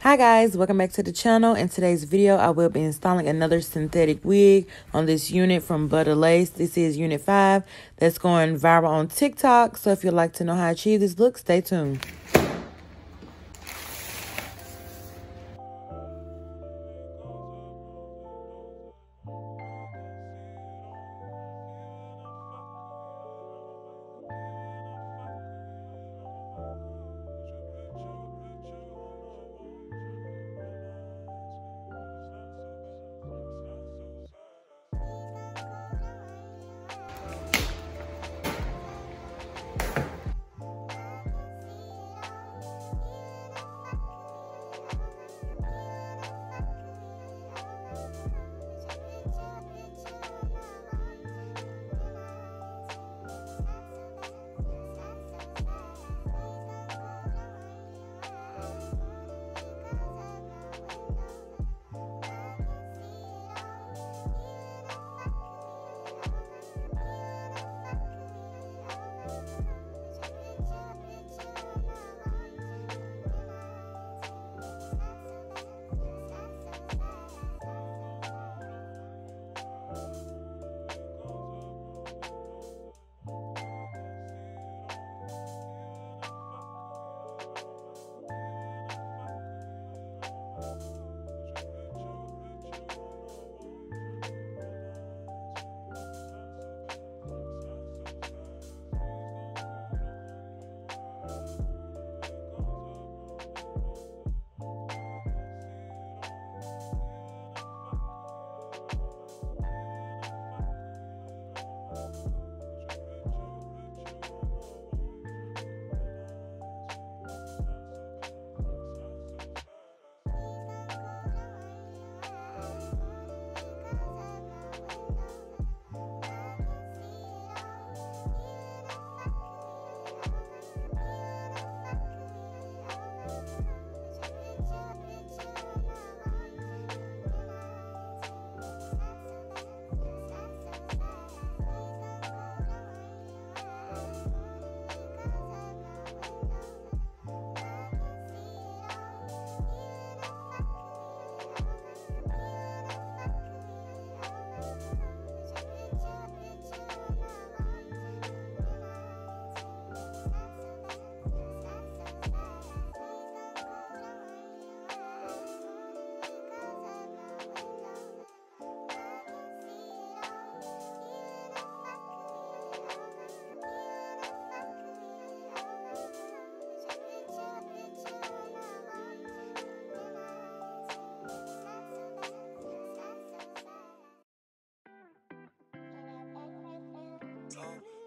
Hi guys, welcome back to the channel. In today's video, I will be installing another synthetic wig on this unit from Butter Lace. This is unit 5 that's going viral on TikTok. So if you'd like to know how to achieve this look, stay tuned.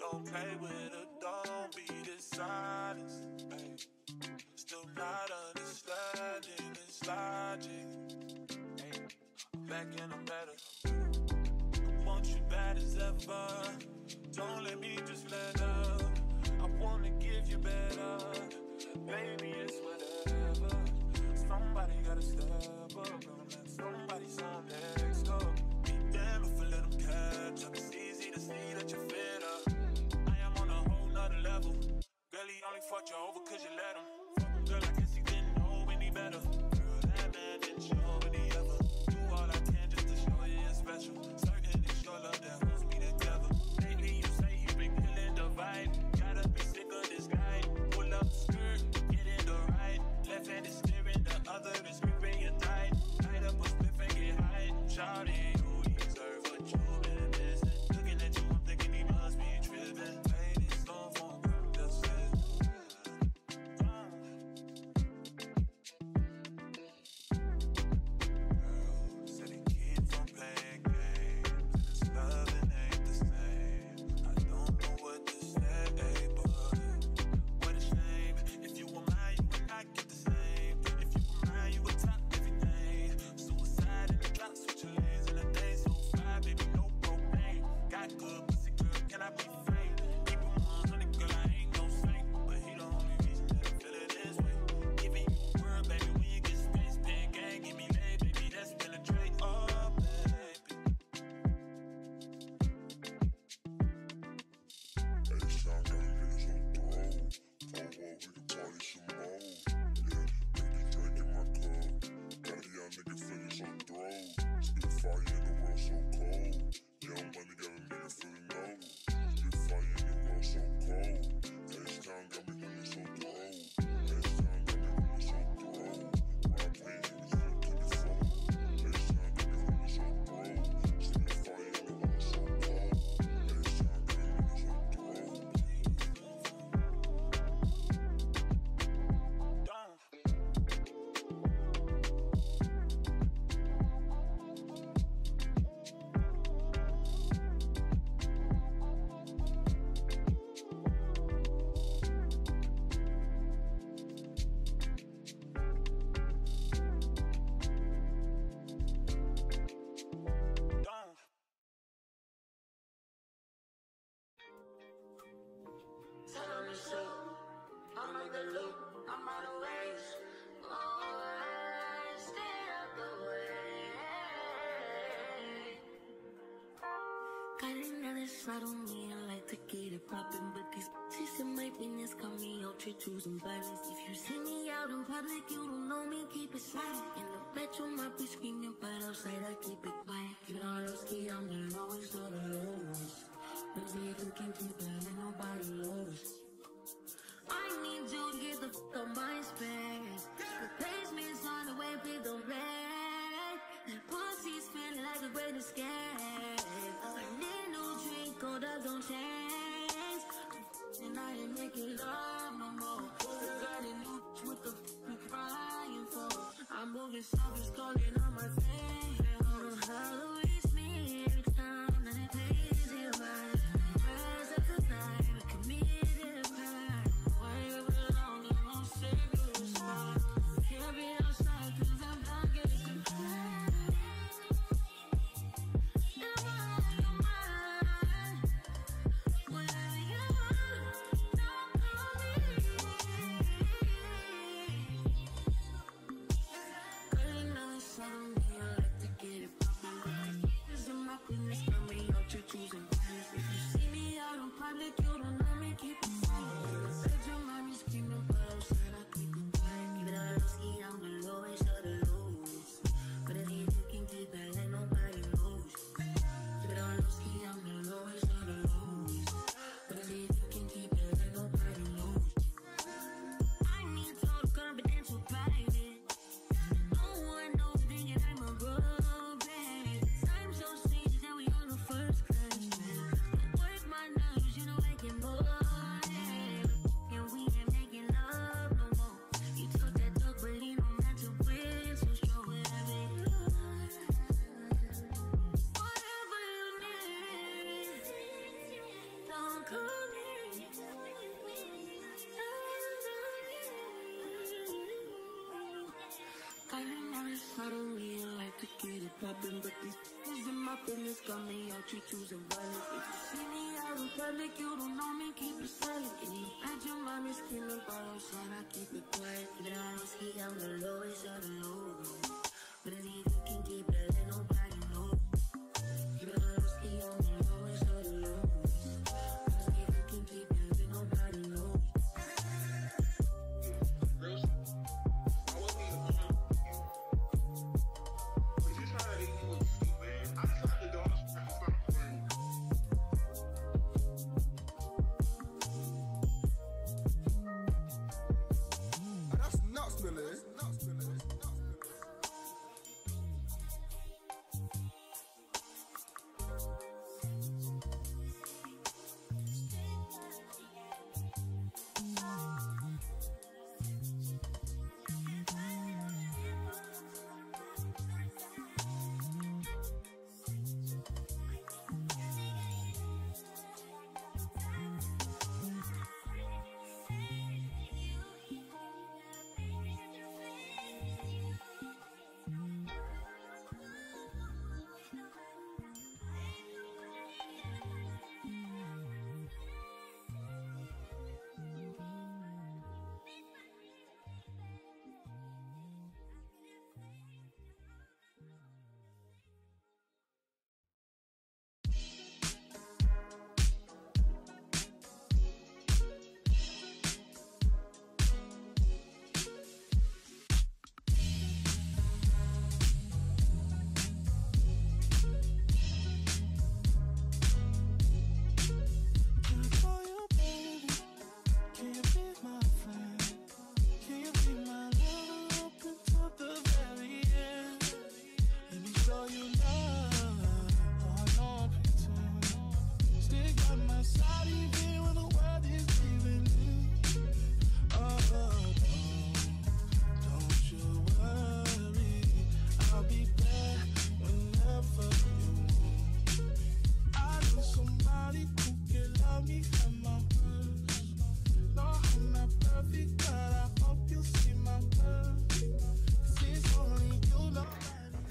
Don't play with it, don't be dishonest. Still not understanding this logic. I'm back and I'm better. I want you bad as ever. Don't let me just let up. I wanna give you better. Baby, it's whatever. Somebody gotta step up. Don't let somebody sound next up. Be damned if I let them catch up. It's easy to see that you're fed up. Level. Girl, he only fucked you over cause you let him. Girl, I guess he didn't know any better. Girl, that man didn't show any ever. Do all I can just to show you you're special. Certain it's your love that holds me together. Lately you say you've been killing the vibe. Gotta be sick of this guy. Pull up the skirt, get in the ride. Left hand is steering, the other is gripping your thigh. Light up a spliff and get high. Shouting, you deserve what you've been missing. Looking at you, I'm thinking he must be tripping. Play this song for side on me, I like to get it poppin', but these bitches in my business call me out to choosing violence. If you see me out in public, you don't know me, keep it silent. In the bedroom, I be screaming, but outside I keep it quiet. You know, Lowski, I'm the lowest of the lowest. But if you can keep it, let nobody knows. I need you to get the fuck on my space. Replacement's on the way, please don't play. That pussy's feeling like a great escape. I need a new drink, cold up, don't change. And I ain't making love no more. Got a new what the fuck you crying for? I'm moving soft, it's calling on my face. I don't know how to reach me every time that it pays it right. Rise up tonight, we committed a crime. Why you belong, you won't say goodbye. Can't be outside, cause I'm not getting high. Am I on your mind? Whatever you want, don't call me. Girl, you know it's on me, I like to get it poppin'. This is my business, got me out to choosing violence. If you see me out in public, you don't know me, keep it silent. Said your mommy screaming, but outside I keep it quiet. Keep it on Lowski, I'm the lowest of the lows. But if you can keep it, let nobody knows. Keep it on Lowski, I'm the lowest of the lows. But if you can keep it, let nobody knows. I need total confidential private. No one knows thinking I'm a bro, baby. Time so serious that we on the first class, man. Don't work my nerves, you know I can more. And we ain't making love no more. You took that talk, but you know not to win, so strong whatever you want. Whatever you need, don't call me. I never thought of me, I like to get it poppin', but these bitches in my business got me out to choosing violence. If you see me out in public, you don't know me, keep it silent. In the bedroom, I'm screaming, but outside I keep it quiet. Keep it on Lowski, I'm the lowest of the low. But if you can keep it, let nobody know. Keep it on Lowski, I'm the lowest of the low. But if you can keep it, let nobody know. That's nuts, Billy.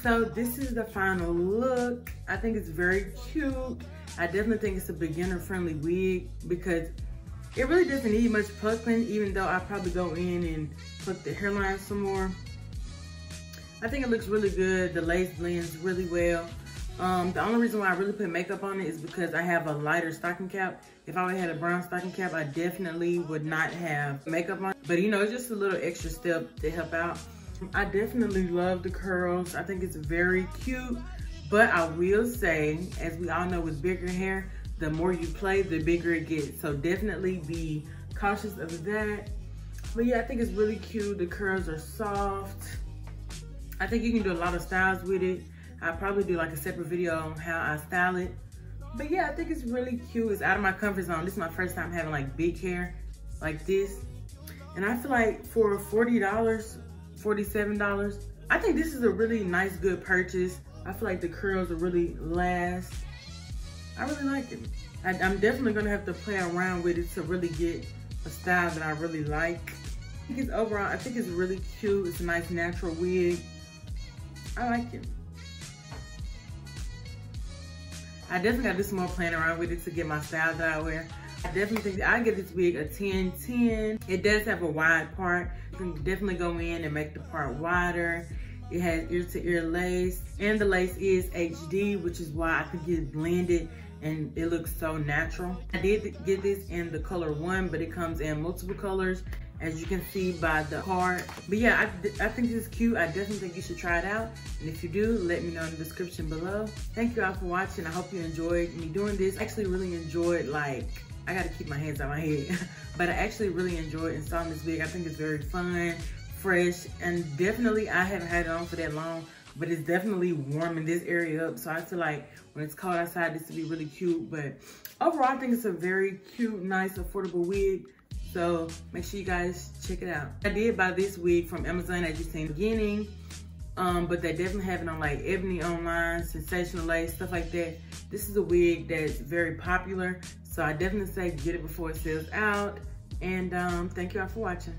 So this is the final look. I think it's very cute. I definitely think it's a beginner friendly wig because it really doesn't need much plucking, even though I probably go in and pluck the hairline some more. I think it looks really good. The lace blends really well. The only reason why I really put makeup on it is because I have a lighter stocking cap. If I would have had a brown stocking cap, I definitely would not have makeup on. But you know, it's just a little extra step to help out. I definitely love the curls. I think it's very cute. But I will say, as we all know with bigger hair, the more you play, the bigger it gets. So definitely be cautious of that. But yeah, I think it's really cute. The curls are soft. I think you can do a lot of styles with it. I'll probably do like a separate video on how I style it. But yeah, I think it's really cute. It's out of my comfort zone. This is my first time having like big hair like this. And I feel like for $40, $47, I think this is a really nice, good purchase. I feel like the curls will really last. I really like it. I'm definitely gonna have to play around with it to really get a style that I really like. I think it's overall, I think it's really cute. It's a nice natural wig. I like it. I definitely got to do some more playing around with it to get my style that I wear. I definitely think I give this wig a 10-10. It does have a wide part. You can definitely go in and make the part wider. It has ear-to-ear lace, and the lace is HD, which is why I think it's blended and it looks so natural. I did get this in the color 1, but it comes in multiple colors, as you can see by the card. But yeah, I think this is cute. I definitely think you should try it out. And if you do, let me know in the description below. Thank you all for watching. I hope you enjoyed me doing this. I actually really enjoyed, like, I gotta keep my hands out my head. But I actually really enjoyed installing this wig. I think it's very fun, fresh, and definitely I haven't had it on for that long, but it's definitely warming this area up. So I feel like when it's cold outside, this would be really cute. But overall, I think it's a very cute, nice, affordable wig. So make sure you guys check it out. I did buy this wig from Amazon, as you seen in the beginning. But they definitely have it on like Ebony Online, Sensational Lace, stuff like that. This is a wig that's very popular. So I definitely say get it before it sells out. And thank you all for watching.